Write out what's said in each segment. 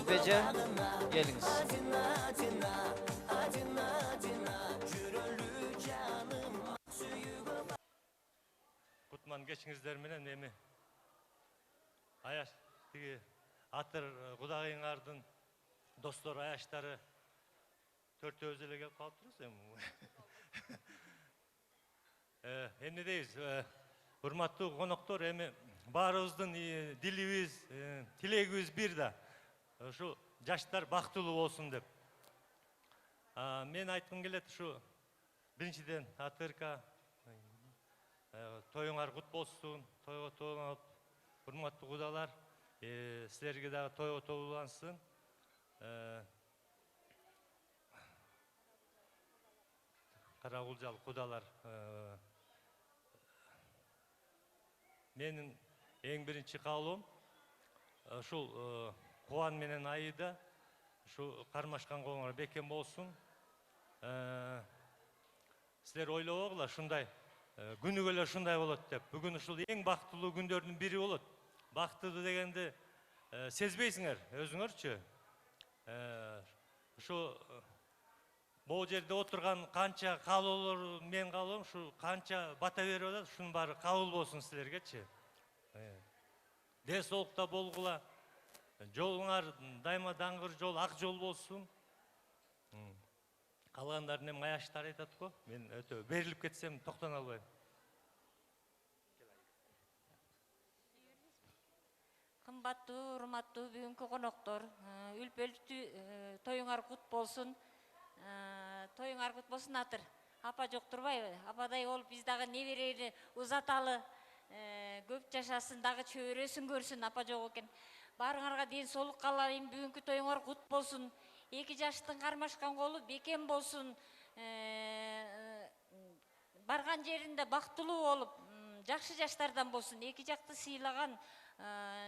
Sibece, geliniz. Kutman geçinizler menen emi. Ayaş, atır Kudagayыңардын dostlar ayaşları төртөөбүз эле келип калыптырбыз эми. Эмне дейбиз? Урматтуу коноктор, эми баарыбыздын дилибиз, тилегибиз бир да. Ушу жаштар бактылуу болсун деп. Мен айткым келет, ушу биринчиден АТРК тоюңар кут болсун, тойго тоолонуп, урматтуу кудалар, силерге дагы тойго тоолансын. Карагулжал кудалар. Менин эң биринчи каалоом ушул Кубан менен Айда ушу кармашкан колуңар бекем болсун. Силер ойлобогула ушундай күнүгө эле ушундай болот деп. Бүгүн ушул эң бактылуу күндөрдүн бири болот. Бактылуу дегенди сезбейсиңер өзүңөрчү. Ушу бул жерде отурган канча каалоолор мен каалоом, ушу канча бата берип атат, ушунун баары кабыл болсун силергечи. Ден соолукта болгула. Жолуңар дайыма даңгыр жол, ак жол болсун. Калгандарын эми аяштар айтат го. Мен өтө берилип кетсем токтоно албайм. Кымбаттуу, урматтуу бүгүнкү коноктор, үлпөлтүү тоюңар кут болсун. Тоюңар кут болсун атыр. Апа жок турбайбы? Ападай болуп биз дагы неберени узаталы, көп жашасын, дагы чөбөрөсүн көрсүн, апа жок экен. Баарыңарга ден соолук каалайм, бүгүнкү тоюңар кут болсун. 2 жаштын кармашкан колу бекем болсун. Барган жеринде бактылуу болуп, жакшы жаштардан болсун. 2 жакты сыйлаган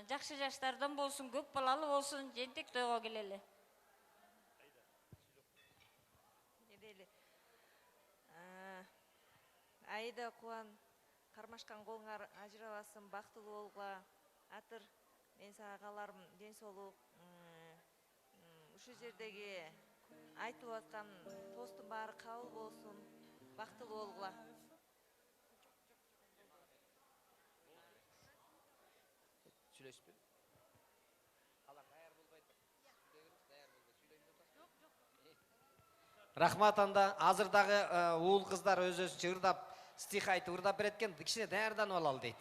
жакшы жаштардан болсун, көп балалы болсун, жентек тойго келели. Айда Кубан кармашкан колуңар ажырабасын, бактылуу болгула. Атыр мен сага кааларым ден соолук. Ушу жердеги айтып аткан тостун баары кабыл болсун, бактылуу болгула. Сүйлөшпү. Рахмат анда. Азыр дагы уул кыздар өз-өзүнчө ырдап, стих айтып ырдап берет экен. Кичине даярданып алалы дейт.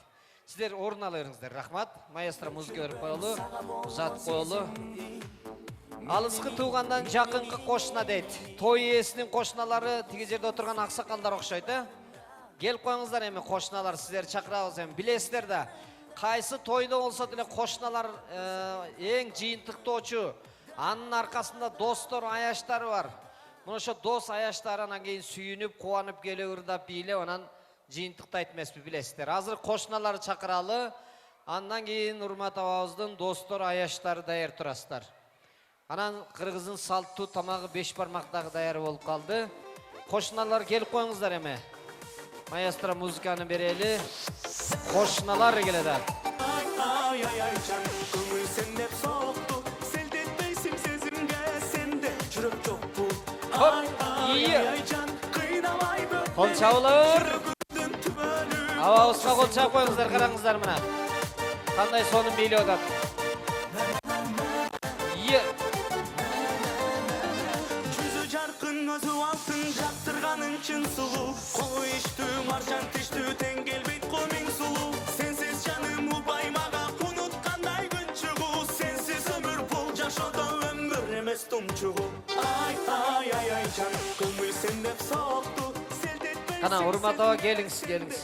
Сиздер орун ала бериңиздер. Рахмат. Маэстро музыка берип коелу, зат коелу. Алыскы туугандан жакынкы кошуна дейт. Той ээсинин кошуналары тиги жерде отурган аксакалдар окшойт, Келип коюңуздар эми кошуналар, сиздер чакырабыз эми. Билесиздер да, кайсы тойдо болсо деле кошуналар эң жыйынтыктоочу. Анын аркасында достор, аяштары бар. Мына ошо дос аяштары анан кийин сүйүнүп, кубанып келип ырдап бийлеп, анан жыйынтыктайт эмеспи, билесиздер. Азыр кошуналарды чакыралы. Андан кийин урмат абабыздын достор, аяштары даяр турасыздар. Анан кыргыздын салттуу тамагы 5 бармактагы даяр болуп калды. Кошуналар келип коюңуздар эми. Маэстро музыканы берели. Кошуналар келеді. Кол чабылыр. Абабызга кол чабып коюңуздар, караңыздар мына. Кандай сонун бийлеп атат. Өзү алтын жактырганын чын сулуу, колу иштүү маржан тиштүү тең келбейт комиң сулуу. Сенсиз жаным убай мага унуткандай күн чыгуу, сенсиз өмүр бул жашоодо өмүр эмес тумчугу. Ай ай ай ай жан, көңүл сен деп сокту. Кана урмат аба, келиңиз, келиңиз.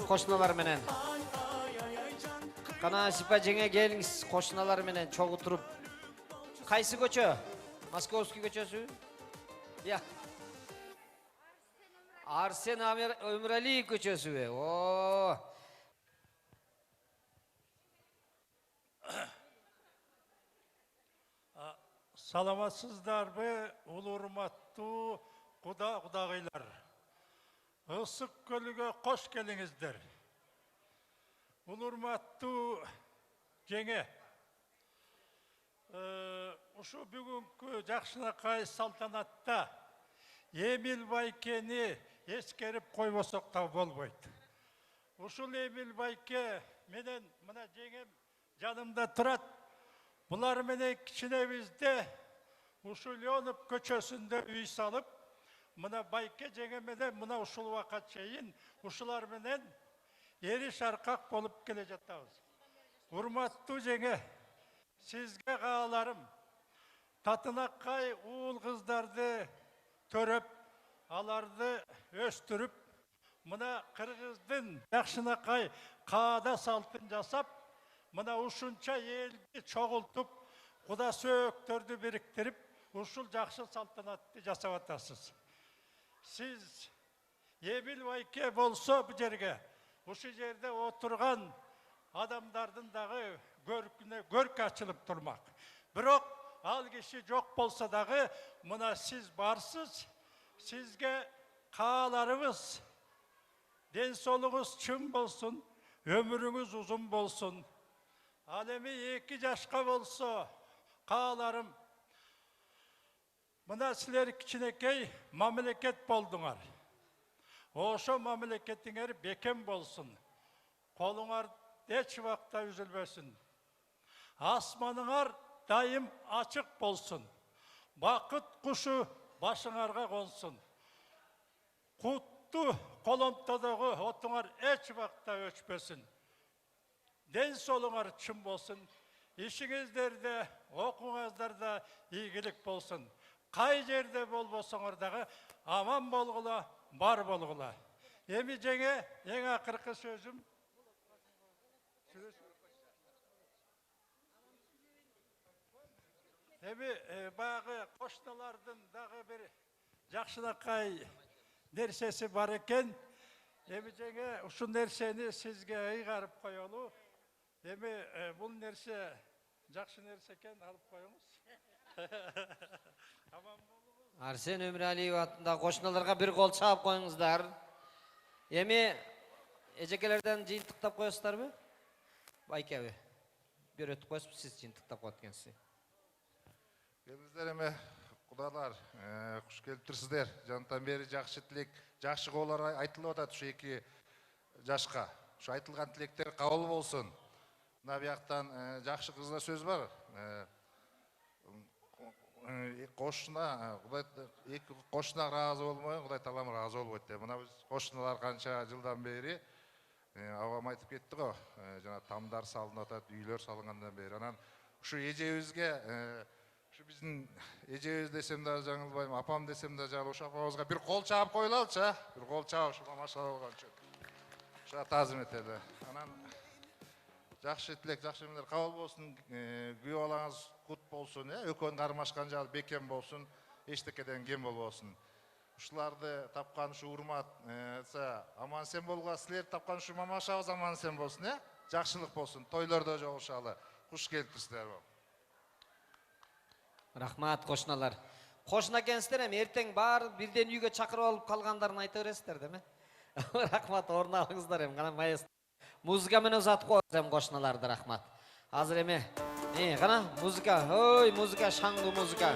Кошуналар менен. Кана Сипа жеңе келиңиз, кошуналар менен чогуу туруп. Кайсы көчө? Московский көчөсү? Я. Арсен Өмүралиев көчөсү. О. Саламатсыздарбы, улуу урматтуу кудагыйлар. Ысык көлүгө кош келиңиздер. Улуу урматтуу жеңе. Ушу бүгүнкү жакшынакай салтанатта Эмил Байкени эскерип койбосок да болбойт. Ушул Эмил Байке менен мына жеңем жанымда турат. Булар менен кичинебизде ушу Леонов көчөсүндө үй салып, мына Байке жеңе менен мына ушул убакка чейин ушулар менен эри шаркак болуп келе жатабыз. Урматтуу жеңе, сизге кааларым Татынакай уул кыздарды төрөп, аларды өстүрүп, мына кыргыздын Жакшынакай каада салтын жасап, мына ушунча элди чогултуп, куда сөөктөрдү бириктирип, ушул жакшы салтанатты жасап атасыз. Сиз Эмил Байке болсо бу жерге, ушу жерде отурган адамдардын дагы көркү ачылып турмак. Бирок ал киши жок болсо дагы мына сиз барсыз, сизге кааларыбыз ден соолугуңуз чың болсун, өмүрүңүз узун болсун. Ал эми 2 жашка болсо кааларым мына силер кичинекей мамлекет болдуңар. Ошо мамлекетиңер бекем болсун. Колуңар эч убакта үзүлбөсүн. Асманыңар дайым ачык болсун. Бакыт кушу башыңарга консун. Куттуу коломтодогу отуңар эч убакта өчпөсүн. Ден соолуңар чың болсун. Ишиңиздерде, окуңуздарда ийгилик болсун. Кай жерде болбосоңор дагы аман болгула, бар болгула. Эми жеңе эң акыркы сөзүм. Эми баягы кошналардын дагы бир Жакшынакай нерсеси бар экен. Эми жеңе ушул нерсени сизге ыйгарып коелу. Эми бул нерсе жакшы нерсе экен, алып коюңуз. Аман болуңуз. Арсен Өмүралиев атындагы кошуналарга бир кол чаап коюңуздар. Эми эжекелерден жыйынтыктап коесуздарбы? Байкеби. Бир өтүп коесузбу, сиз жыйынтыктап коет экенсиз. Келиңиздер эми кудалар, куш келиптирсиздер. Жантан бери жакшы тилек, жакшы коолор айтылып атат ушу 2 жашка. Ушу айтылган тилектер кабыл болсун. Мына бияктан жакшы кызда сөз бар. Кошуна, Кудай 2 кошуна ыраазы болмой, Кудай Таалам ыраазы болбойт деп. Мына биз кошуналар канча жылдан бери абам айтып кетти го, жана тамдар салынып атат, үйлөр салынгандан бери. Анан ушу эжебизге, ушу биздин эжебиз десем да жаңылбайм, апам десем да жаңыл, ушу апабызга бир кол чаап коелалычы, а? Бир кол чаап ушу машала болгончу. Ушу таазим этели. Анан жакшы тилек, жакшы эмелер кабыл болсун, күйөө балаңыз кут болсун, экөөнүн кармашкан жагы бекем болсун, эчтекеден кем болбосун. Ушуларды тапкан ушу урмат, аман сен болгула, силер тапкан ушу мамашабыз аман сен болсун, жакшылык болсун, тойлордо жолугушалы. Куш келиптирсиздер. Рахмат кошуналар. Кошуна экенсиздер, эми эртең баары бирден үйгө чакырып алып калгандарын айта бересиздер, деме? Рахмат, орун алыңыздар эми, кана маэстро. Музыка менен узатып коебуз эми кошуналарды, рахмат. Азыр эми, кана музыка, ой, музыка, шаңгы музыка.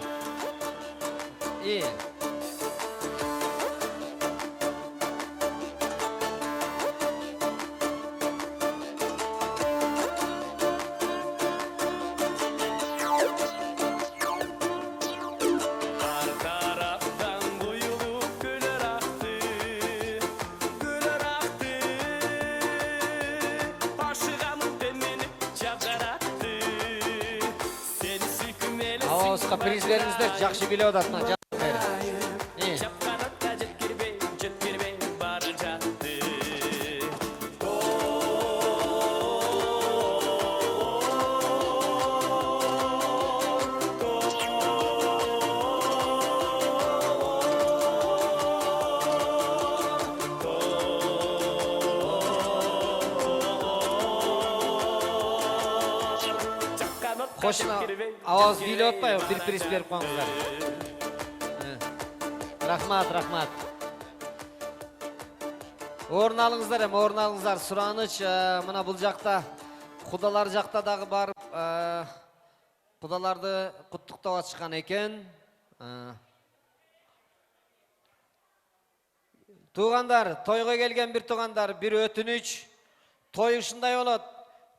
Приз бериңиздер, жакшы билеп атат мына. Кошуна аваз бийлеп атпайбы, бир приз берип коюңуздар. Рахмат, рахмат. Орун алыңыздар эми, орун алыңыздар. Сураныч мына бул жакта, кудалар жакта дагы барып Кудаларды куттуктап атышкан экен. Туугандар, тойго келген бир туугандар, бир өтүнүч. Той ушундай болот.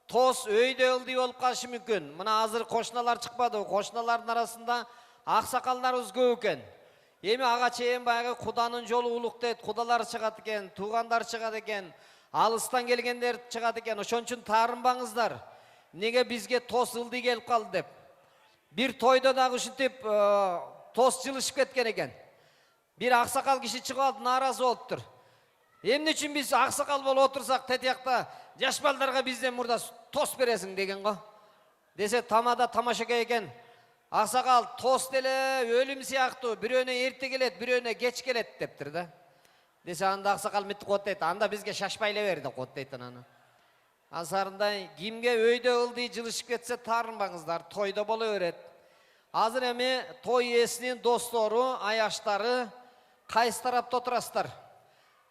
Тос өйдө ылдый болуп калышы мүмкүн. Мына азыр кошуналар чыкпады. Кошуналардын арасында аксакалдарыбыз көп экен. Эми ага чейин баягы Куданын жолу улук дейт. Кудалар чыгат экен, туугандар чыгат экен, алыстан келгендер чыгат экен. Ошон үчүн таарынбаңыздар. Неге бизге тос ылдый келип калды деп. Бир тойдо дагы ушинтип тос жылышып кеткен экен. Бир аксакал киши чыгып алып нааразы болуптур. Эмне үчүн биз аксакал болуп отурсак, тетиякта жаш балдарга бизден мурда тос бересиң деген го. Десе тамада тамашака экен. Аксакал тос деле өлүм сыяктуу, бирөөнө эрте келет, бирөөнө кеч келет дептир да. Десе анда аксакал мынтип коет дейт, анда бизге шашпайлай бер деп коет дейт анан. Азарындай кимге өйдө ылдый жылышып кетсе таарынбаңыздар, тойдо боло берет. Азыр эми той ээсинин достору, аяштары кайсы тарапта отурасыздар?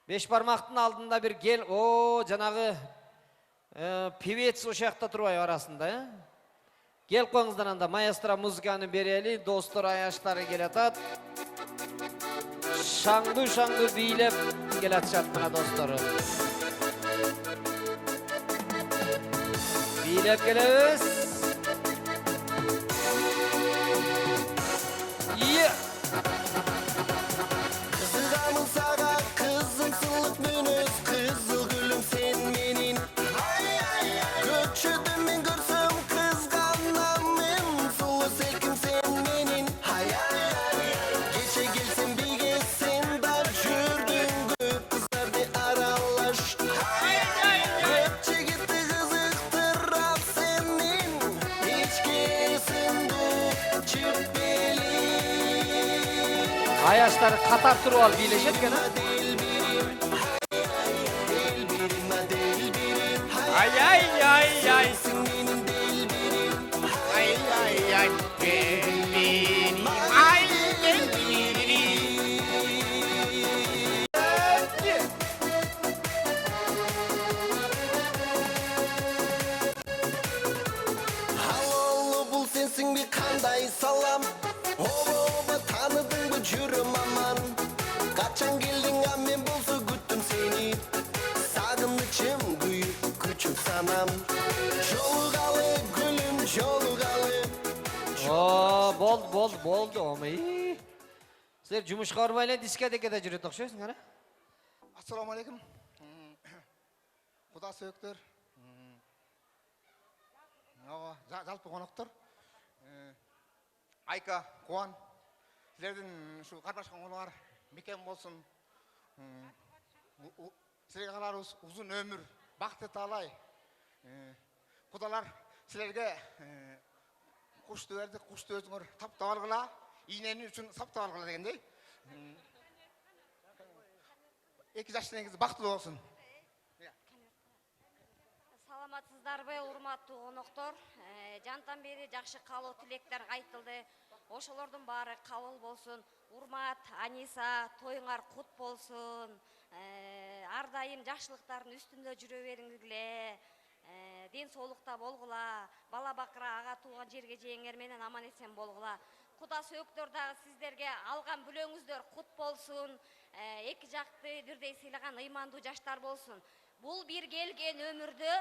Беш бармактын алдында бир кел, жанагы певец ошол жакта турбайбы арасында, Келип коюңуздар анда, маэстро музыканы берели, достор, аяштары келатат. Шаңду бийлеп келатышат мына достору. Бийлеп келебиз. Kızıgamın sağa kızım sılık münüz kızıl gülüm sen menin Göçüdüm men görsüm kızganamın sulu selkim sen menin Geçe gelsin bir geçsin dar jürdün göp kızardı aralaş Göpçe gitti kızıktırap senin Hiç kesin bu çırpeli Аяштар катар туруп алып бийлешет экен, а? Halolu bul sensin bir kanday salam Oba tanıdın mı jürüm aman Kaçan geldin amen bolsa güttüm seni Sağınlıçım büyük küçük sanam Jolugalı gülüm jolugalı Болду, омай. Силер жумушка барбай эле дискотекада жүрөт окшойсуңар, а? Ассаламу алейкум. Куда сөйөктөр. Жалпы коноктор. Айка, Куан. Силердин ушу карбашкан колуңар мекен болсун. Силерге кааларыбыз узун өмүр, бакыт таалай. Кудалар силерге кушту берди, кушту өзүңөр таптап алгыла. Ийнени үчүн саптап алгыла дегендей. Эки жаштарыңыз бактылуу болсун. Саламатсыздарбы, урматтуу коноктор? Жантан бери жакшы каалоо тилектер айтылды. Ошолордун баары кабыл болсун. Урмат, Аниса, тоюңар кут болсун. Ар дайым жакшылыктардын үстүндө жүрө бериңиле. Ден соолукта болгула. Бала бакыра ага тууган жерге жээңер менен аман эсен болгула. Куда сөйөктөр дагы сиздерге алган бүлөңүздөр кут болсун. Эки жакты бирдей сыйлаган ыймандуу жаштар болсун. Бул бир келген өмүрдө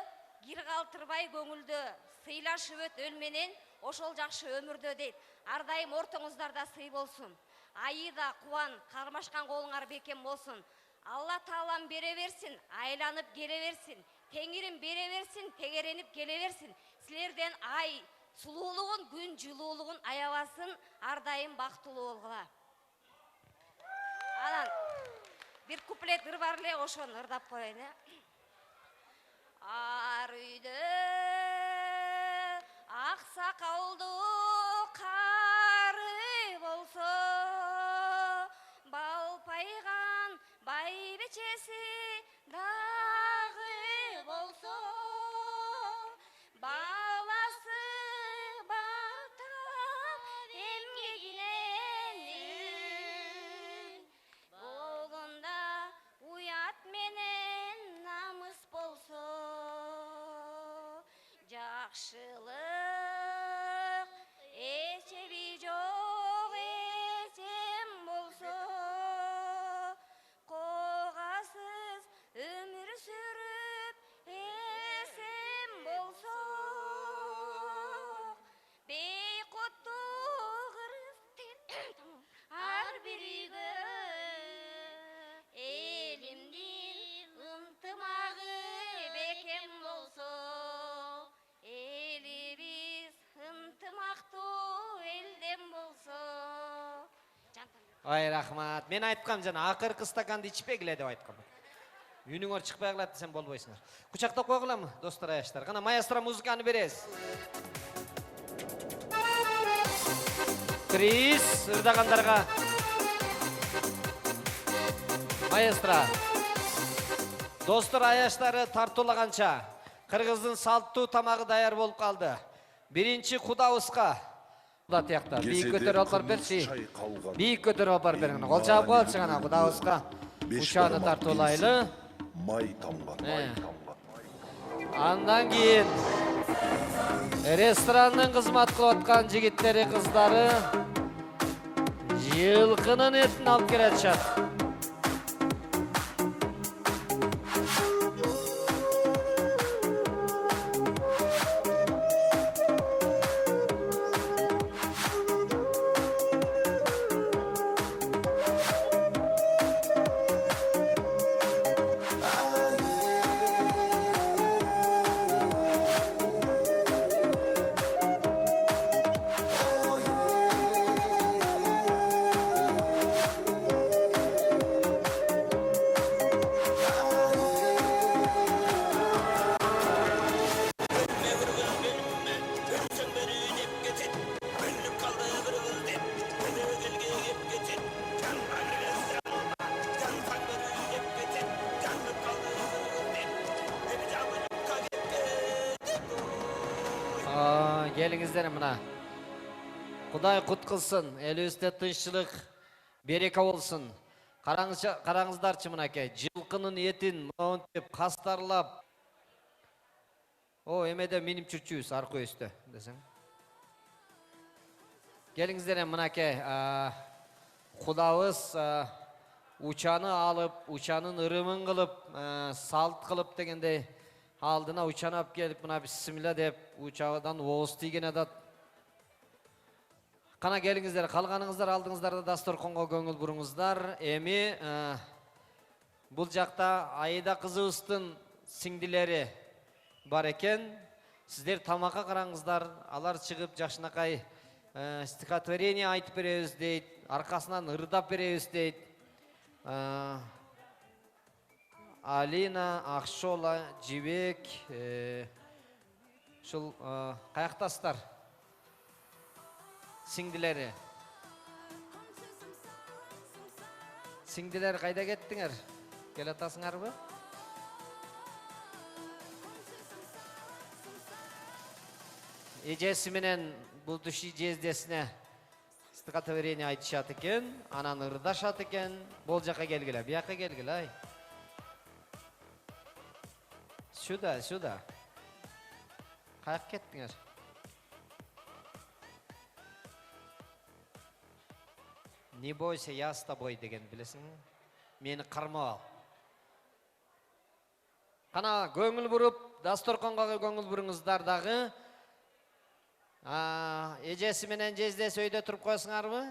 кир калтырбай көңүлдө сыйлашып өт өл менен ошол жакшы өмүрдө дейт. Ар дайым ортоңуздарда сый болсун. Айыда Кубан кармашкан колуңар бекем болсун. Алла Таалам бере берсин, айланып келе берсин. Теңирим бере берсин, тегеренип келе берсин. Силерден ай сулуулугун, күн жылуулугун аябасын, ар дайым бактылуу болгула. Анан бир куплет ыр бар эле, ошону ырдап коеюн, Ар үйдө аксакалдуу кары болсо, балпайган байбечеси дагы болсо, баласы батап эмгегинен болгондо уят менен намыс болсо, жакшылык Ай, рахмат. Мен айткам жана акыркы стаканды ичпегиле деп айткам. Үнүңөр чыкпай калат десем болбойсуңар. Кучактап койгуламы, достор, аяштар? Кана маэстро музыканы бересиз. Крис, ырдагандарга. Маэстро. Достор, аяштары тартуулаганча кыргыздын салттуу тамагы даяр болуп калды. Биринчи кудабызга да тиякта бийик көтөрүп алып барып берчи. Бийик көтөрүп алып барып бериң. Кол чаап коелучу гана кудабызга. Учаны тартуулайлы. Май тамган, май тамган. Андан кийин ресторанның кызмат кылып аткан жигиттери, кыздары жылкынын этин алып келатышат. Келиңиздер мына. Кудай кут кылсын, элибизде тынччылык, берека болсун. Караңыздарчы мынакей, жылкынын этин монтип, кастарлап. О, эмеде минип жүрчүбүз аркы өстө, десең. Келиңиздер мынакей, кудабыз учаны алып, учанын ырымын кылып, салт кылып дегендей алдына учаны алып келип, мына бисмилла деп, учадан ооз тийген адат. Кана келиңиздер, калганыңыздар алдыңыздарда дасторконго көңүл буруңуздар. Эми бул жакта Айда кызыбыздын сиңдилери бар экен. Сиздер тамакка караңыздар, алар чыгып жакшынакай стихотворение айтып беребиз дейт, аркасынан ырдап беребиз дейт. Алина, Акшола, Жибек, шул каяктасыздар? Сиңдилери. Сиңдилер кайда кеттиңер? Келатасыңарбы? Эжеси менен бул түши жездесине стихотворение айтышат экен, анан ырдашат экен. Бул жака келгиле, бияка келгиле, ай. Сюда, сюда. Каяк кеттиңер? Не бойся, я с тобой деген билесиң? Мени кармап ал. Кана көңүл буруп, дасторконго көңүл буруңуздар дагы. Эжеси менен жездеси өйдө туруп койсуңарбы?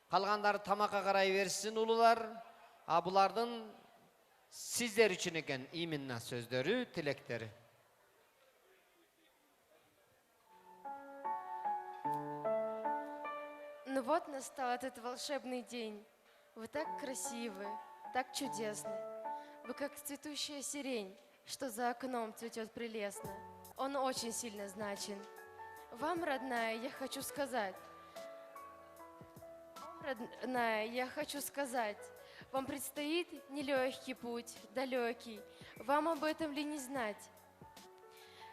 Калгандары тамакка карай берсин улуулар. Булардын сиздер үчүн экен именно сөздөрү, тилектери. Ну вот настал этот волшебный день. Вы так красивы, так чудесны. Вы как цветущая сирень, что за окном цветет прелестно. Он очень сильно значен. Вам, родная, я хочу сказать. Вам предстоит нелегкий путь, далекий. Вам об этом ли не знать?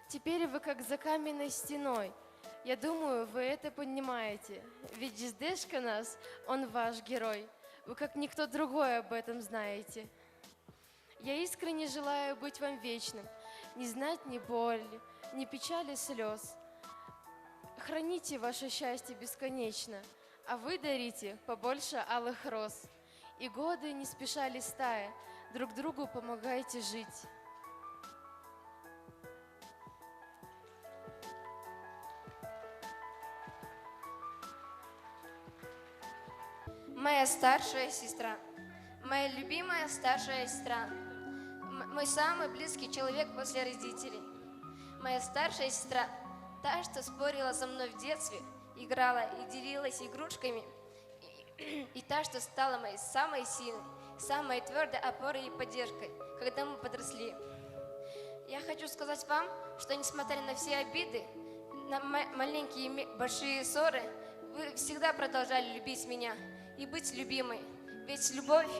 Теперь вы как за каменной стеной. Я думаю, вы это понимаете. Ведь Жездешка нас, он ваш герой. Вы как никто другой об этом знаете. Я искренне желаю быть вам вечным, не знать ни боли, ни печали, слез. Храните ваше счастье бесконечно, а вы дарите побольше алых роз. И годы не спеша листая, друг другу помогайте жить. Моя старшая сестра, моя любимая старшая сестра, мой самый близкий человек после родителей. Моя старшая сестра, та, что спорила со мной в детстве, играла и делилась игрушками, и та, что стала моей самой сильной, самой твердой опорой и поддержкой, когда мы подросли. Я хочу сказать вам, что несмотря на все обиды, на маленькие и большие ссоры, вы всегда продолжали любить меня и быть любимой. Ведь любовь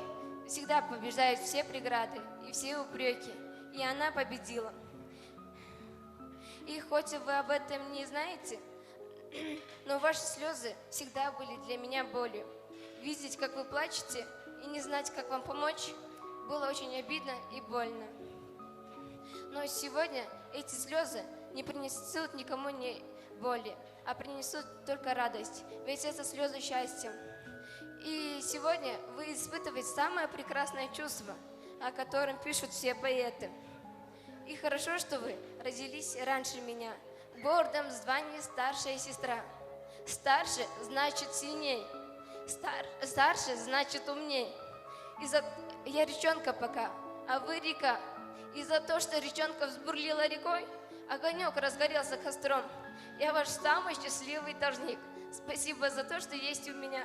всегда побеждает все преграды и все упреки, и она победила. И хоть вы об этом не знаете, но ваши слезы всегда были для меня болью. Видеть, как вы плачете, и не знать, как вам помочь, было очень обидно и больно. Но сегодня эти слезы не принесут никому ни боли, а принесут только радость, ведь это слезы счастья. И сегодня вы испытываете самое прекрасное чувство, о котором пишут все поэты. И хорошо, что вы родились раньше меня, в гордом звании старшая сестра. Старше значит сильней, старше значит умней. Я речонка пока, а вы река. И за то, что речонка взбурлила рекой, огонек разгорелся костром. Я ваш самый счастливый должник. Спасибо за то, что есть у меня.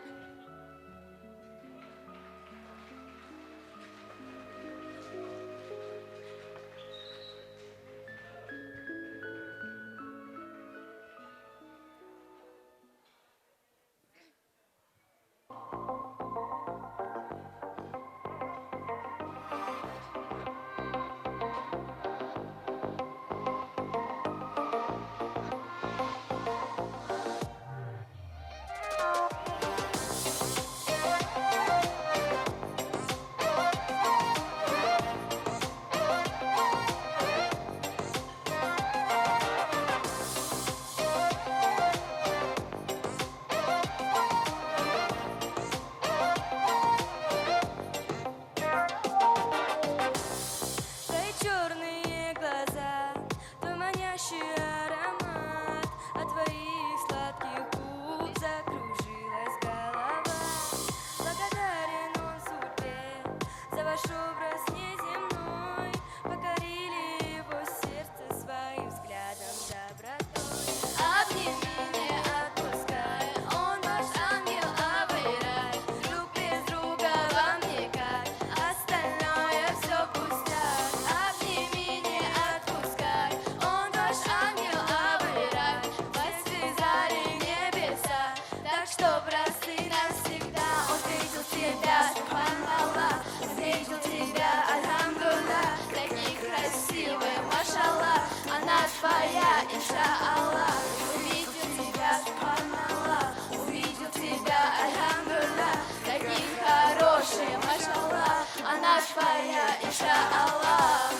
Твоя, иншаллах, увидел тебя, субханаллах, увидел тебя, альхамдулилlah, такие хорошие, машаллах, она твоя, иншаллах.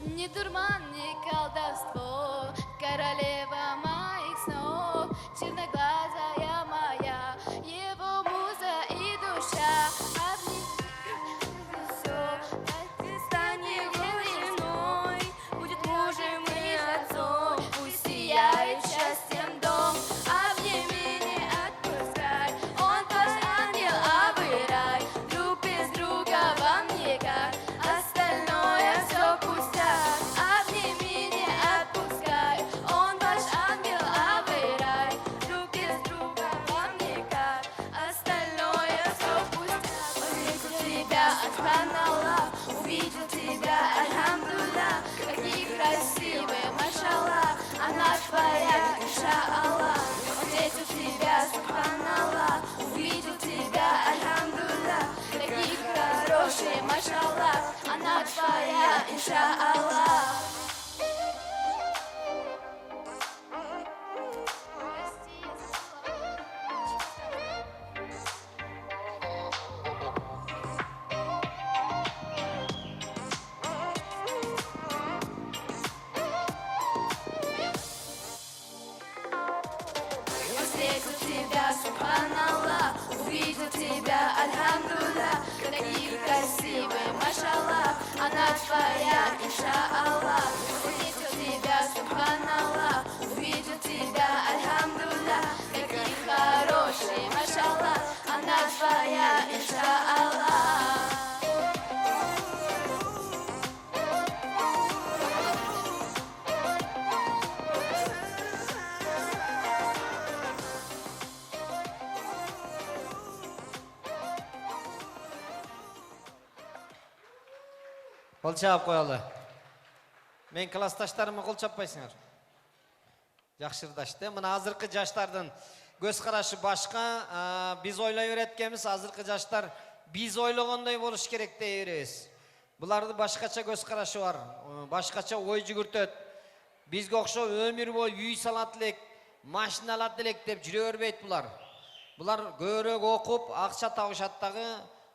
Ни дурман, ни колдовство, королева моих снов, черноглазая моя, его муза и душа. Все, ты стань его женой, будет мужем и отцом, пусть сияет счастьем дом. Обними, не отпускай, он твой ангел, обырай, друг без друга вам никак, остальное все пустяк. Обними, не отпускай, он ваш ангел, обырай, друг без друга вам никак, остальное все пустяк. Увидел тебя, субханаллах, увидел тебя, альхамдулилlah, какие красивые, машаллах, она твоя, иншаллах. Встретил тебя, субханаллах, увидел тебя, альхамдулилlah, такие хорошие, машаллах, она твоя, иншаллах. Встретил тебя, субханаллах, увидел тебя, альхамдулилlah, такие красивые, машаллах, она твоя, иншаллах. Встретил тебя, субханаллах, увидел тебя. Kol çap koyalı. Men klastaşlarıma kol çappaysınlar. Жақшырдашты. Мына азыркы жаштардын көз карашы башка, биз ойлой береткенбиз, азыркы жаштар биз ойлогондой болуш керек дей беребиз. Булардын башкача көз карашы бар, башкача ой жүгүртөт. Бизге окшоп өмүр бою үй салат элек, машина алат элек деп жүрө бербейт булар. Булар көбүрөөк окуп, акча табышат дагы,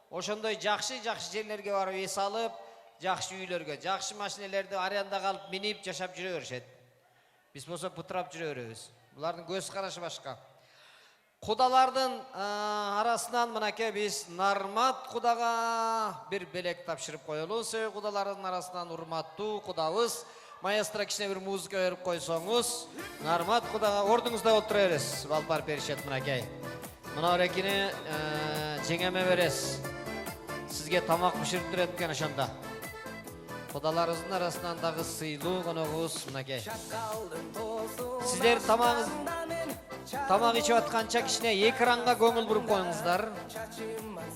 ошондой жакшы жерлерге барып эс алып, жакшы үйлөргө, жакшы машинелерди арендага алып минип жашап жүрө беришет. Биз болсо путурап жүрө беребиз. Булардын көз карашы башка. Кудалардын арасынан мынакей биз Нармат кудага бир белек тапшырып коелу. Себеби кудалардын арасынан урматтуу кудабыз. Маэстро кичине бир музыка берип койсоңуз, Нармат кудага ордуңузда отура бересиз. Балпар беришет мынакей. Мына орекини жеңеме бересиз. Сизге тамак биширип турат экен ошондо. Кудаларыбыздын арасынан дагы сыйлуу коногубуз мынакей. Сиздер тамак ичип атканча кичине экранга көңүл буруп коюңуздар.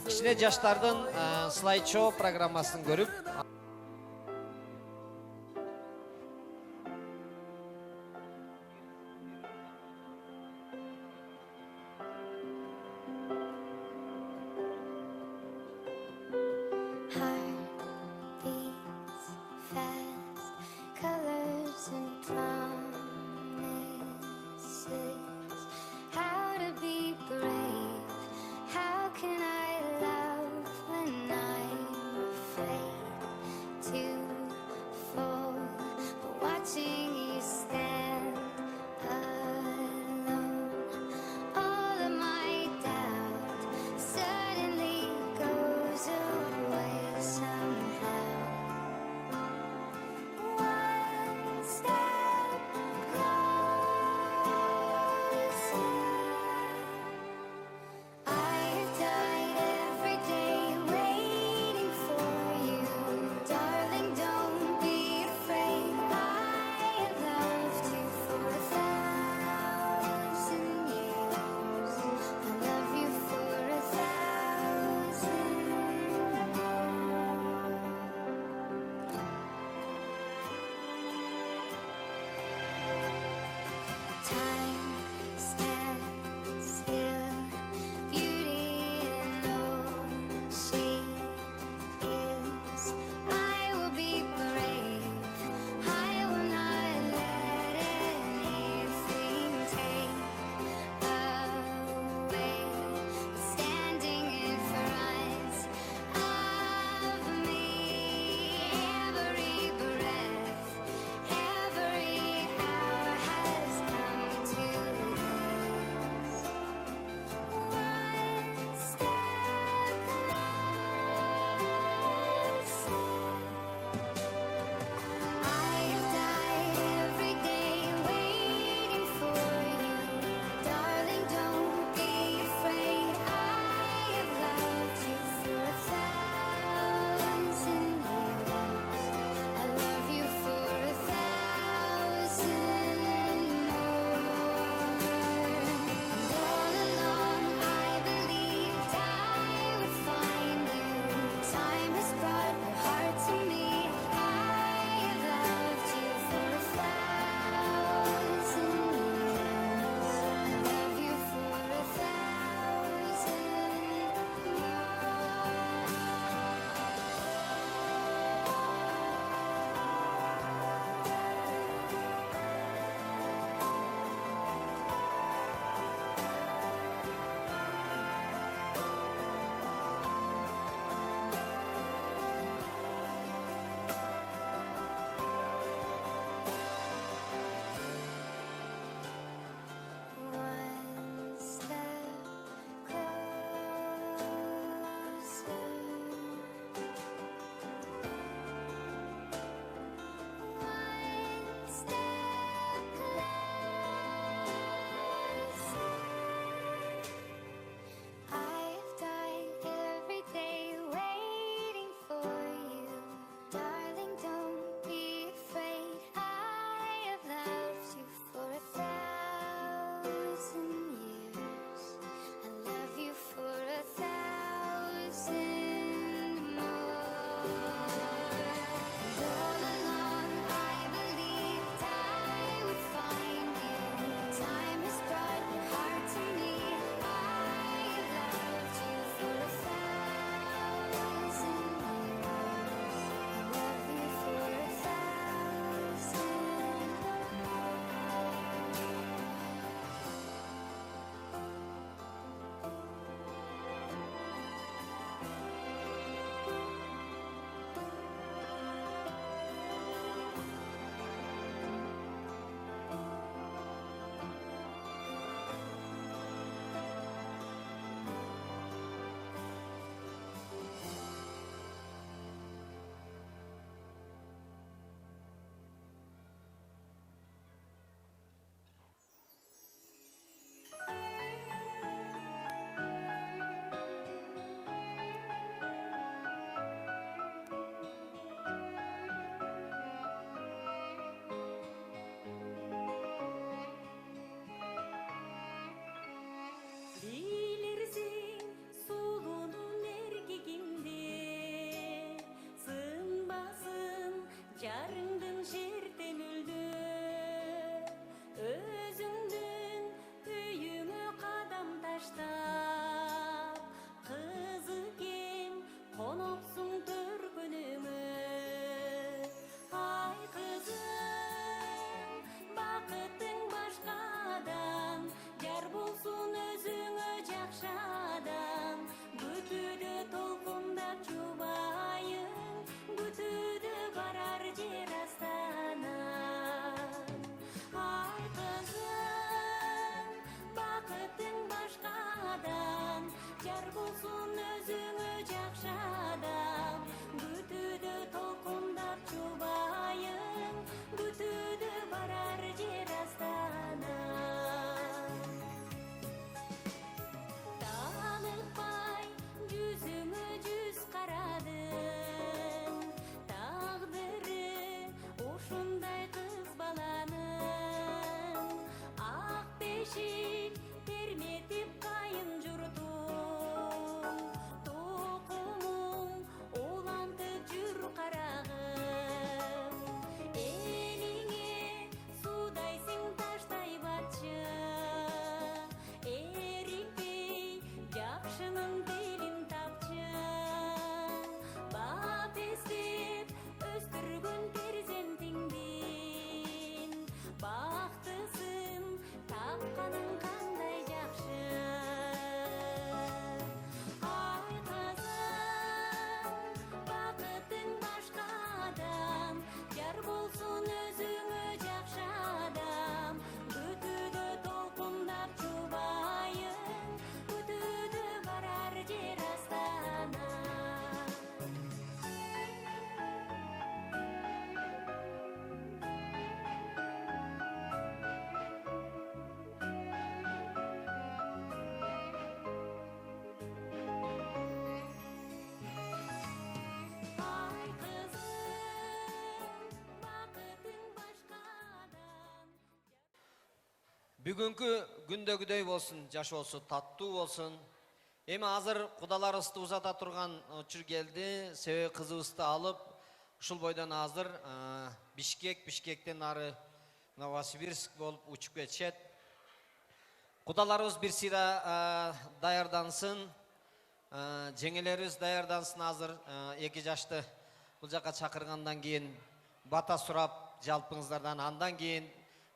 Кичине жаштардын слайд-шоу программасын көрүп, Every hour has come to жакшадан күтүүдө толкундап жубайың күтүүдө барар жер астанан ай кызым бакытың башкадан жар болсун өзүңө жакшы адам күтүүдө толкундап жубайың күтүүдө барар жер астанан таныкпай жүзүңө жүз карадың тагдыры ушундай кыз баланын ак бешик терметип кайын журтуң токумуң улантып жүр карагым элиңе суудайсың таштай батчы эрикпей жакшынын белин тапчы бап эстеп өстүргөн перзентиңдин бактысын тапканың кандай жакшы ай кызым бакытың башкадан жар болсун өзүңө жакшы адам күтүүдө толкундап жубайың күтүүдө барар жер астанан ай кызым бакытың башкадан Бүгүнкү күндөгүдөй болсун, жашоосу таттуу болсун. Эми азыр кудаларыбызды узата турган учур келди. Себеби кызыбызды алып, ушул бойдон азыр Бишкектен ары Новосибирск болуп учуп кетишет. Кудаларыбыз бир сыйра даярдансын. Жеңелерибиз даярдансын азыр 2 жашты бул жака чакыргандан кийин бата сурап жалпыңыздардан андан кийин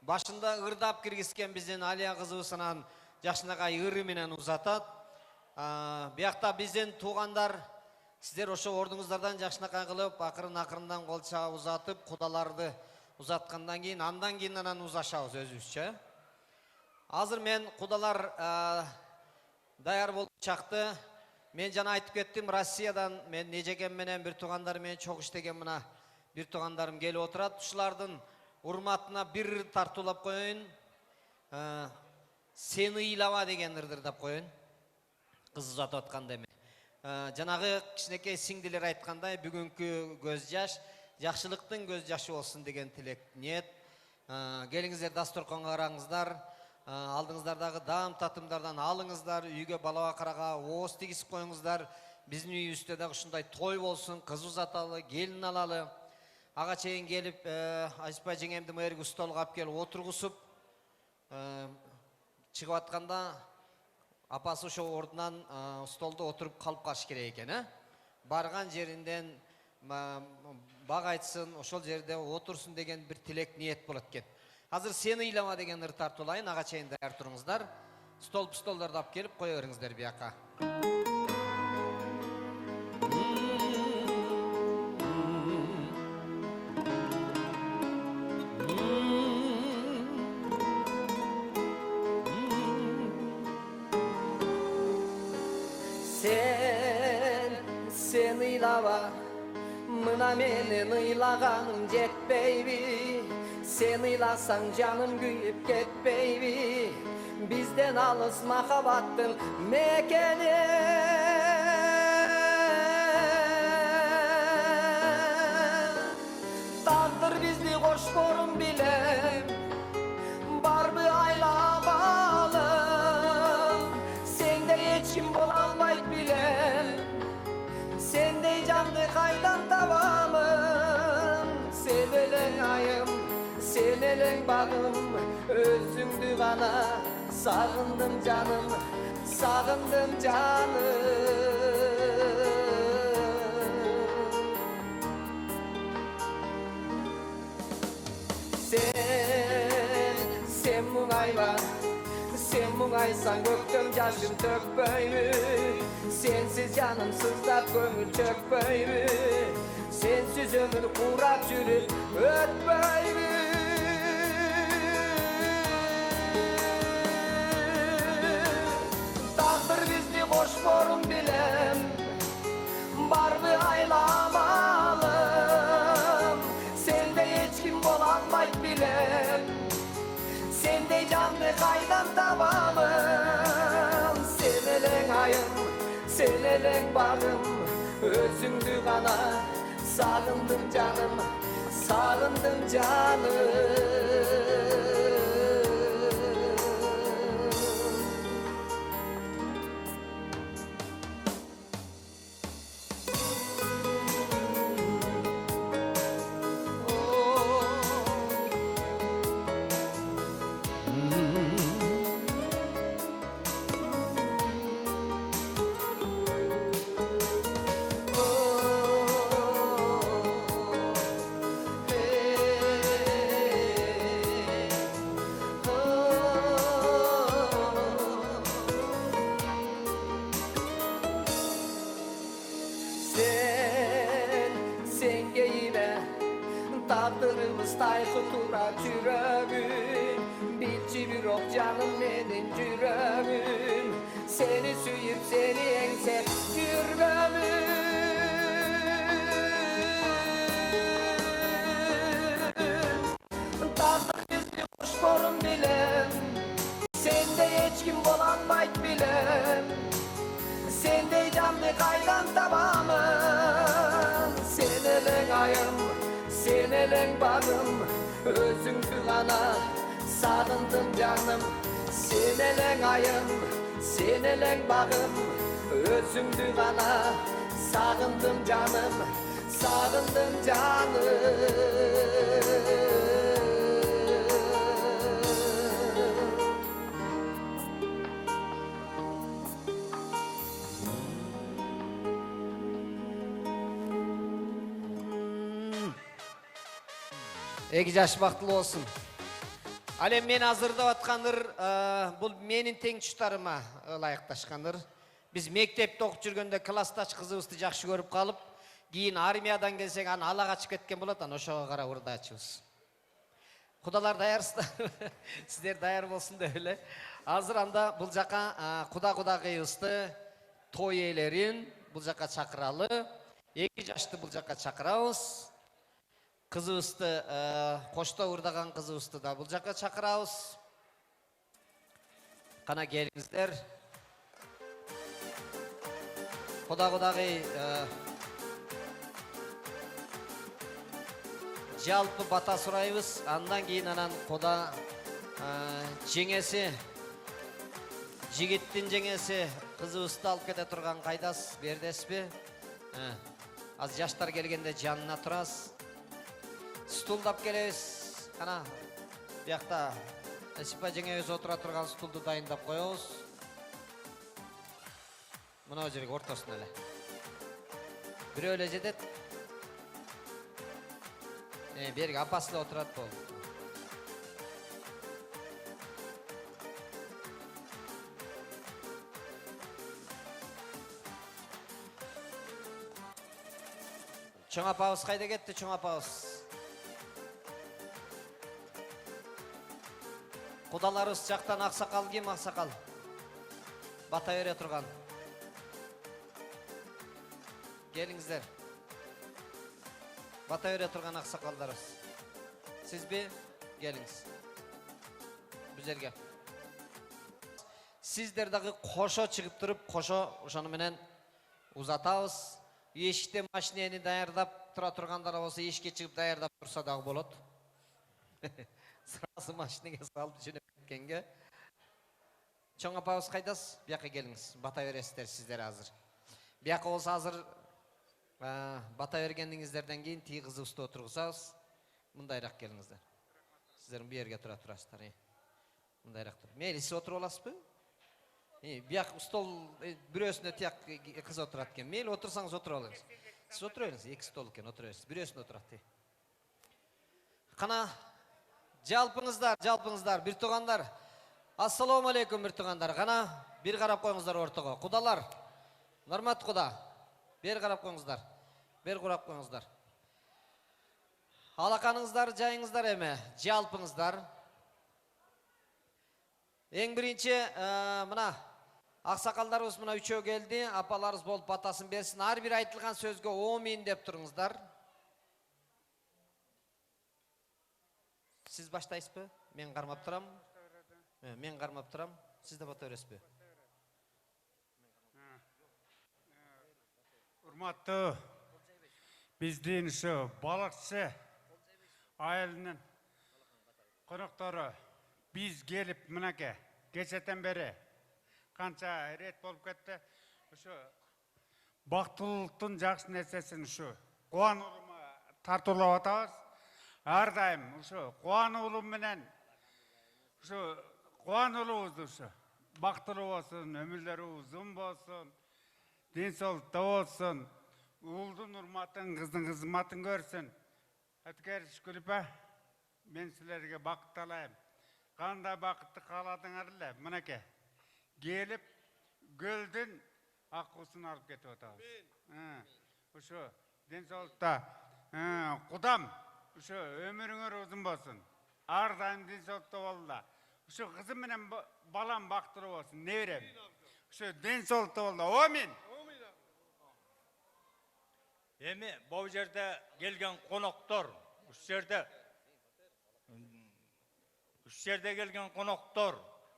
башында ырдап киргизген биздин Алия кызыбызынан жакшынакай ыры менен узатат. Биякта биздин туугандар сиздер ошо ордуңуздардан жакшынакай кылып акырын-акырындан кол чаап узатып кудаларды узаткандан кийин андан кийин анан узашабыз өзүбүзчө. Азыр мен кудалар даяр болуп чакты. Мен жана айтып кеттим, Россиядан мен нежекем менен бир туугандарым менен чогуу иштеген мына бир туугандарым келип отурат. Ушулардын урматына бир ыр тартуулап коеюн. Сени ыйлаба деген ырды ырдап коеюн. Кыз узатып атканда эми. Жанагы кичинекей сиңдилер айткандай, бүгүнкү көз жаш жакшылыктын көз жашы болсун деген тилек ниет. Келиңиздер дасторконго караңыздар. Алдыңыздардагы даам татымдардан алыңыздар, үйгө балабакарага ооз тигизип коюңуздар. Биздин үйүбүздө дагы ушундай той болсун, кыз узаталы, келин алалы. Ага чейин келип, Айсыпай жеңемди мэрги столго алып келип отургусуп, чыгып атканда апасы ошо ордунан столдо отуруп калып калыш керек экен, барган жеринден бак айтсын, ошол жерде отурсун деген бир тилек ниет болот экен. Азыр сени ыйлама деген ыр тартуулайын, ага чейин даяр туруңуздар. Столдорду алып келип кое бериңиздер бияка. Sen ыйлаба, мына менен ыйлаганым жетпейби? Sen ыйласаң жаным күйүп кетпейби? Бизден алыс махабаттын мекени. Тагдыр бизди кошпорун билем, барбы айлабалы. Сендей эч ким бола албайт билем, сендей жанды кайдан табамын? Сен элең айым, сен элең багым, өзүңдү гана сагындым жаным, сагындым жаным. Sen muңайба, Sen muңайсаң көктем жашын төкпөймү, сенсиз жаным сыздап көңүл чөкпөймү, сенсиз өмүр курап жүрүп өтпөймү. Тагдыр бизди кошпорун билем, барбы айламалым, сендей эч ким бола албайт билем, сендей жанды кайдан табамын. Сен элең айым, сен элең багым, өзүңдү гана сагындым жаным, сагындым жаным. Sen geyime taqdırımız tayqı turar жүрөгүм, bilçi bir ok canım menin жүрөгүm, seni suyup seni engsep жүрgömüm. Taqdır bizni kuşborun bilem, sende hiç kim bolanmayt bilem, sendey candı kaydan tabamın. Sen eleng ayım, sen eleng bagım, özüңdü gana sagındım canım. Sen eleng ayım, sen eleng bagım, özüңdü gana sagındım canım, sagındım canım. Эки жаш бактылуу болсун. Ал эми мен азырдап аткандыр, бул менин тең туштарыма ылайыкташкандыр. Биз мектепте окуп жүргөндө классташ кызыбызды жакшы көрүп калып, кийин армиядан келсек аны ала качып кеткен болот, аны ошого карап ырдачыбыз. Кудалар даярсыздар? Сиздер даяр болсун деп эле. Азыр анда бул жака кудагыйыбызды, той ээлерин бул жака чакыралы. 2 жашты бул жака чакырабыз. Кызыбызды, кошто ырдаган кызыбызды да бул жака чакырабыз. Кана келиңиздер. Кудагый жалпы бата сурайбыз, андан кийин анан куда жеңеси, жигиттин жеңеси кызыбызды алып кете турган кайдасыз, бердесизби? Аз жаштар келгенде жанына турасыз. Стулдап келебиз. Ана биякта Сипа жеңебиз отура турган стулду дайындап коебуз. Мына жерге ортосуна эле. Бирөө эле жетет. Берге апасы эле отурат болду. Чоң апабыз кайда кетти, чоң апабыз? Кудаларыбыз жактан аксакал ким, аксакал? Бата бере турган. Келиңиздер. Бата бере турган аксакалдарыбыз. Сизби? Келиңиз. Бу жерге. Сиздер дагы кошо чыгып туруп, кошо ошону менен узатабыз. Эшикте машинени даярдап тура тургандар болсо, эшикке чыгып даярдап турса дагы болот. Сразу машинеге салып жөнөп кеткенге. Чоң апабыз кайдасыз? Бияка келиңиз. Бата бересиздер сиздер азыр. Бияка болсо азыр бата бергениңиздерден кийин тиги кызыбызды отургузабыз. Мындайраак келиңиздер. Сиздер бу жерге тура турасыздар. Мындайраак тур. Мейли сиз отуруп аласызбы? Бияк стол бирөөсүнө тияк кыз отурат экен. Мейли отурсаңыз отуруп алыңыз. Сиз отура бериңиз. 2 стол экен, отура бериңиз. Бирөөсүнө отурат. Кана жалпыңыздар, бир туугандар. Ассаламу алейкум бір туғандар. Ғана бір қарап қойыңыздар ортаға. Құдалар, нормат құда. Бер қарап қойыңыздар. Бер қарап қойыңыздар. Алақаныңыздар, жайыңыздар еме, жалпыңыздар. Ең бірінші, мына ақсақалдарымыз мына үшеу келді, апаларыңыз болып батасын берсін. Ар бір айтылған сөзге омин деп тұрыңыздар. Сіз баштайсыз бі? Мен қармап тұрам. Мен қармап тұрам. Сіз де бата өресіз бі? Урматтуу, биздин ушу балыкчы айылынын коноктору биз келип мынакей кечеден бери канча рет болуп кетти. Ушу бактылуулуктун жакшы нерсесин ушу кубануулума тартуулап атабыз. Ар дайым ушу кубануулуу менен ушу кубануулубузду ушу бактылуу болсун, өмүрлөрү узун болсун, ден соолукта болсун, уулдун урматын, кыздын кызматын көрсүн. Өткөр Шүкүлүпө, мен силерге бакыт талайм. Кандай бакытты кааладыңар эле, мынакей. Келип, көлдүн акуусун алып кетип атабыз. Ушу ден соолукта, кудам, ушу өмүрүңөр узун болсун. Ар дайым ден соолукта болула. Ушу кызым менен балам бактылуу болсун, неберем. Ушу ден соолукта болула. Амин. Эми бул жерде келген коноктор, уш жерде келген коноктор,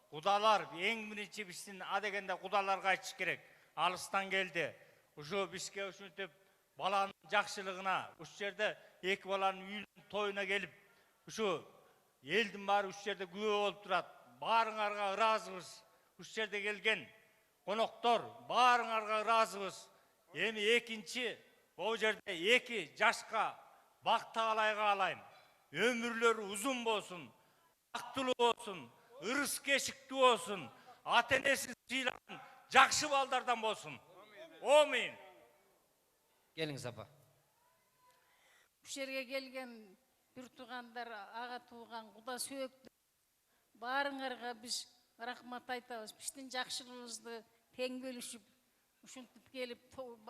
кудалар, эң биринчи биздин адегенде кудаларга айтыш керек. Алыстан келди. Ушу бизге ушинтип баланын жакшылыгына, уш жерде эки баланын үйүнүн тоюна келип, ушу элдин баары уш жерде күбө болуп турат. Баарыңарга ыраазыбыз. Уш жерде келген коноктор, баарыңарга ыраазыбыз. Эми экинчи бул жерде эки жашка бак таалайга алайм. Өмүрлөрү узун болсун, бактылуу болсун, ырыс кешиктүү болсун, ата энесин сыйлаган жакшы балдардан болсун. Амин. Келиңиз апа. Уш жерге келген бир туугандар, ага тууган, куда сөөктөр, баарыңарга биз рахмат айтабыз. Биздин жакшылыгыбызды тең бөлүшүп, ушинтип келип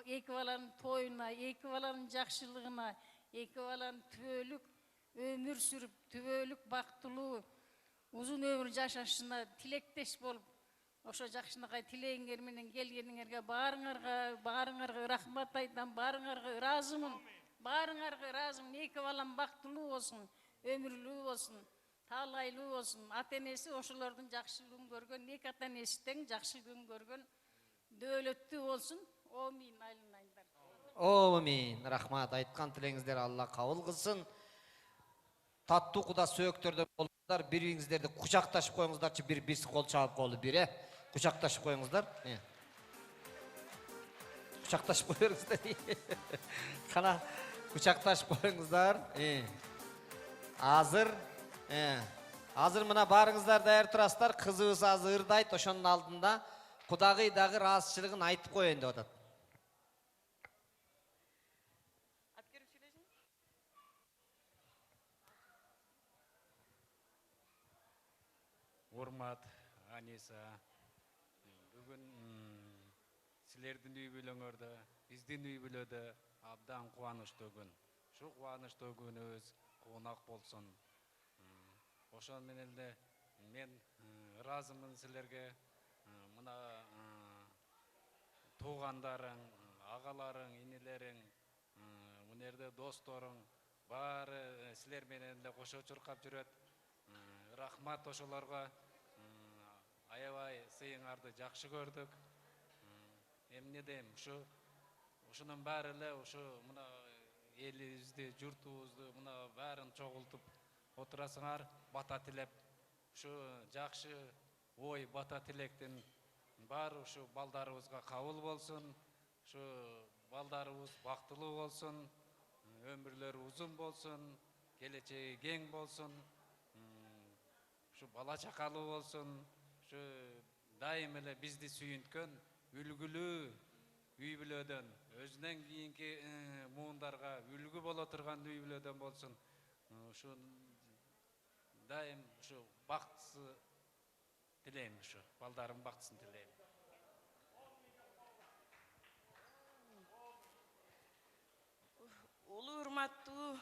эки баланын тоюна, эки баланын жакшылыгына, эки баланын түбөлүк өмүр сүрүп, түбөлүк бактылуу узун өмүр жашашына тилектеш болуп, ошо жакшынакай тилегиңер менен келгениңерге баарыңарга рахмат айтам, баарыңарга ыраазымын. Баарыңарга ыраазымын. Эки балам бактылуу болсун, өмүрлүү болсун, таалайлуу болсун. Ата энеси ошолордун жакшылыгын көргөн, эки ата энеси тең жакшылыгын көргөн, дөөлөттүү болсун. Амин айланайдар. Амин. Рахмат. Айткан тилеңиздер Алла кабыл кылсын. Таттуу куда сөөктөрдөн болуңуздар, бириңиздерди кучакташып коюңуздарчы, бирси кол чабып колду бире. Кучакташып коюңуздар. Кучакташып коюңуздар. Кана кучакташып коюңуздар. Азыр мына баарыңыздар даяр турасыздар, кызыбыз азыр ырдайт, ошонун алдында Кудагый дагы ыраазычылыгын айтып коеюн деп атат. Урмат, Аниса, бүгүн силердин үй бүлөңөрдө, биздин үй бүлөдө абдан кубанычтуу күн. Ушу кубанычтуу күнүбүз кунак болсун. Ошон менен эле мен ыраазымын силерге. Мына туугандарың, агаларың, инелериң, мына жерде досторуң баары силер менен эле кошо чуркап жүрөт. Рахмат ошолорго. Аябай сыйыңарды жакшы көрдүк. Эмне дейм, ушунун баары эле мына элибизди, журтубузду мына баарын чогултуп отурасыңар, бата тилеп, ушу жакшы ой, бата тилектин баары ушу балдарыбызга кабыл болсун, ушу балдарыбыз бактылуу болсун, өмүрлөрү узун болсун, келечеги кең болсун, ушу бала чакалуу болсун, ушу дайым эле бизди сүйүнткөн үлгүлүү үй бүлөдөн, өзүнөн кийинки муундарга үлгү боло турган үй бүлөдөн болсун. Ушу дайым ушу бактысы тилейм, ушу балдарым бактысын тилейм. Улуу урматтуу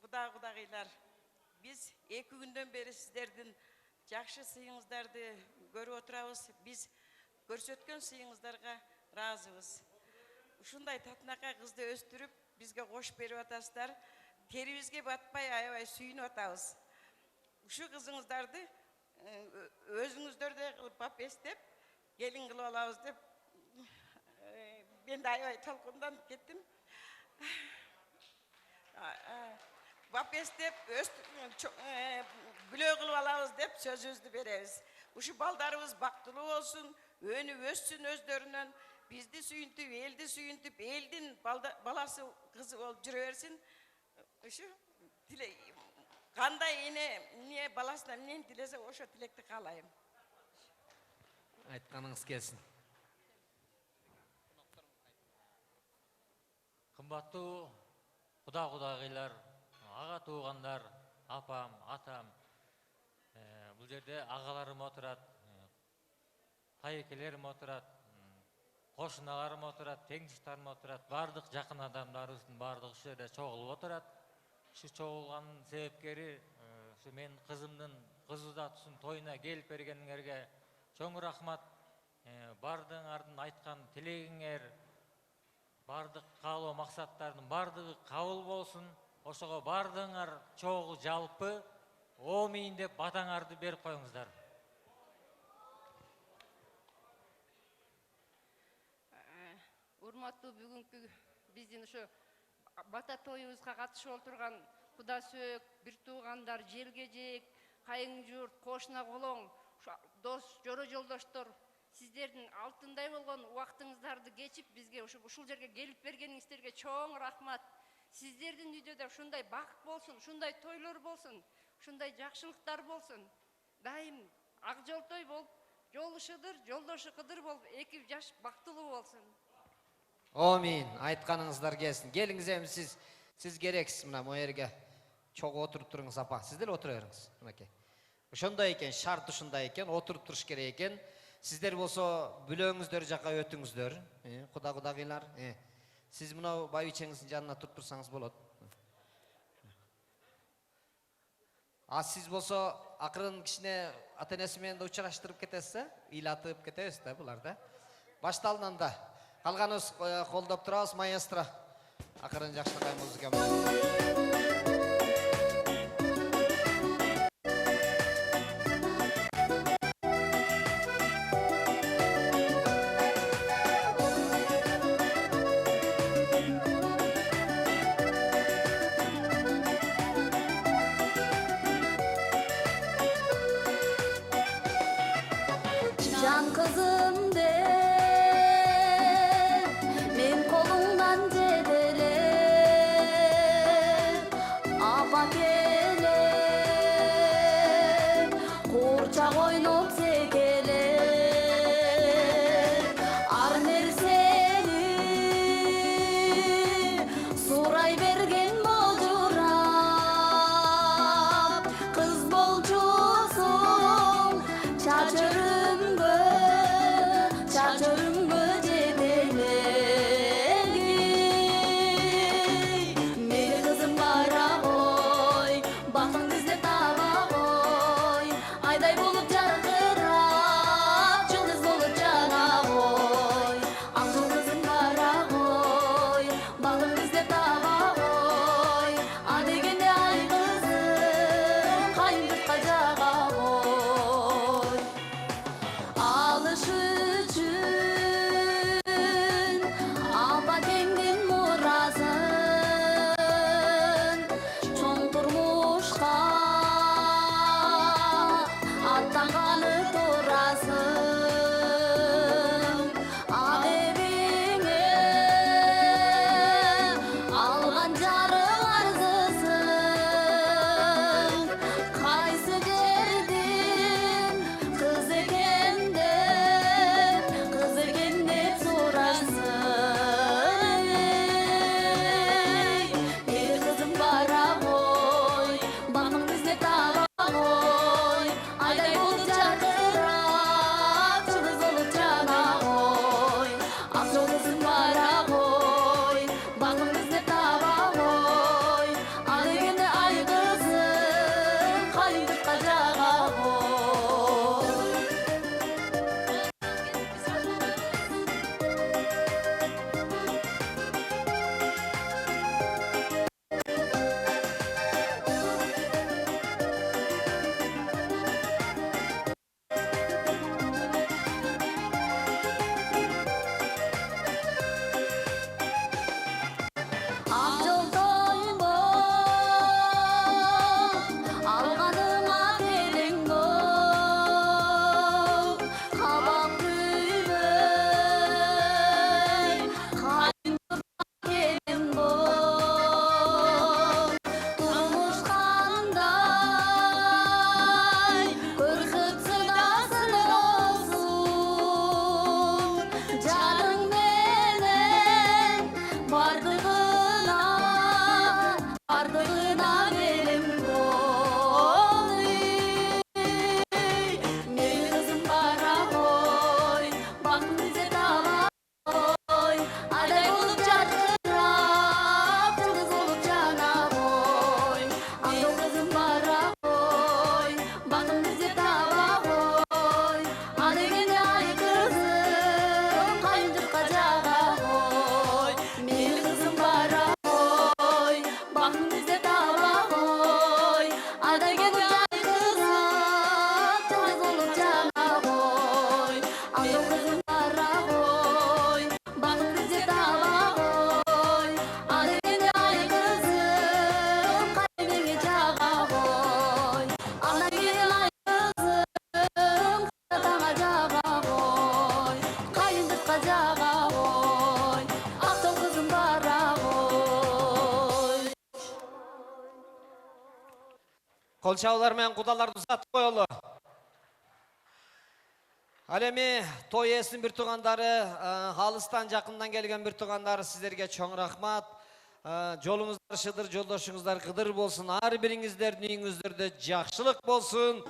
кудагыйлар, биз 2 күндөн бери сиздердин жакшы сыйыңыздарды көрүп отурабыз. Биз көрсөткөн сыйыңыздарга ыраазыбыз. Ушундай татынакай кызды өстүрүп, бизге кош берип атасыздар. Терибизге батпай, аябай сүйүнүп атабыз. Ушу кызыңыздарды өзүңүздөр да бап эстеп, келин кылып алабыз деп, мен да аябай толкунданып кеттим. Бап эстеп, күлөө кылып алабыз деп сөзүбүздү беребиз. Ушу балдарыбыз бактылуу болсун, өнүп өссүн өздөрүнөн, бизди сүйүнтүп, элди сүйүнтүп, элдин баласы кызы болуп жүрө берсин. Ушу кандай эне баласына эмнени тилесе, ошо тилекти каалайм. Айтканыңыз келсин. Кымбаттуу кудагыйлар, ага туугандар, апам, атам, бул жерде агаларым отурат, тайекелерим отурат, кошуналарым отурат, теңдиштарым отурат, бардык жакын адамдарыбыздын бардыгы ушул жерде чогулуп отурат. Ушу чогулганын себепкери ушу мен кызымдын кыз узатуусунун тоюна келип бергениңерге чоң рахмат. Бардыгыңардын айткан тилегиңер, бардык каалоо максаттардын бардыгы кабыл болсун. Ошого бардыгыңар чогуу жалпы омейин деп батаңарды берип коюңуздар. Урматтуу бүгүнкү биздин ушу бата тоюбузга катышып отурган куда сөөк, бир туугандар, желгежек, кайын журт, кошуна колоң, дос, жоро жолдоштор, сиздердин алтындай болгон убактыңыздарды кечип бизге ушул жерге келип бергениңиздерге чоң рахмат. Сиздердин үйдө ушундай бакыт болсун, ушундай тойлор болсун, ушундай жакшылыктар болсун. Дайым ак жолтой болуп, жолу шыдыр, жолдошу кыдыр болуп, эки жаш бактылуу болсун. Омин, айтканыңыздар келсин. Келиңиз эми сиз керексиз мына моерге. Чогуу отуруп туруңуз апа. Сиздер отура бериңиз. Мынакей. Ошондой экен, шарт ушундай экен, отуруп туруш керек экен. Сиздер болсо бүлөңүздөр жака өтүңүздөр. Кудагыйлар. Сиз мына байбичеңиздин жанына туруп турсаңыз болот. А сиз болсо акырын кичине ата-энеси менен да учураштырып кетесиз, ыйлатып кетебиз да булар да. Башталынан да. Калганыбыз колдоп турабыз, маэстро. Акырын жакшынакай музыка менен. Can kızım de men kolundan cedele apa kele kurçak oynup sekele ar nerseni suray bergen bocurap kız bolcusun çaçırım çaçırımı cedelegi Meri kızım bayra koy Bakın bizde tava koy Ayday bulup jarkıra кайындыкка жага кой. Ак жолдоймо алганыңа терең бол, кабак күйбөй кайындыкка келин бол. Турмуш кандай көрсөтсө да сыноосун, жаның менен бардыгына берем бол. Мени кызым бара кой, бактын изет ала кой, адай болуп жаркырап, жылдыз болуп жана кой. Аңдоо кызым бара кой, бактын изет ала кой, адегенде ай кызым кайындыкка жага кой. Мени кызым бара кой, бактын изет ала кой, адегенде ай кызым жылдыз болуп жана кой. Аңдоо кызым бара кой, бактын изет ала кой, адегенде ай кызым кайнеңе жага кой. Адегенде ай кызым катаңа жага кой, кайындыкка жага кой. Актоо кызым бара кой. Кол чабуулар менен кудаларды узатып коелу. Ал эми той ээсинин бир туугандары, алыстан жакындан келген бир туугандары, сиздерге чоң рахмат. Жолуңуздар шыдыр, жолдошуңуздар кыдыр болсун. Ар бириңиздердин үйүңүздөрдө жакшылык болсун.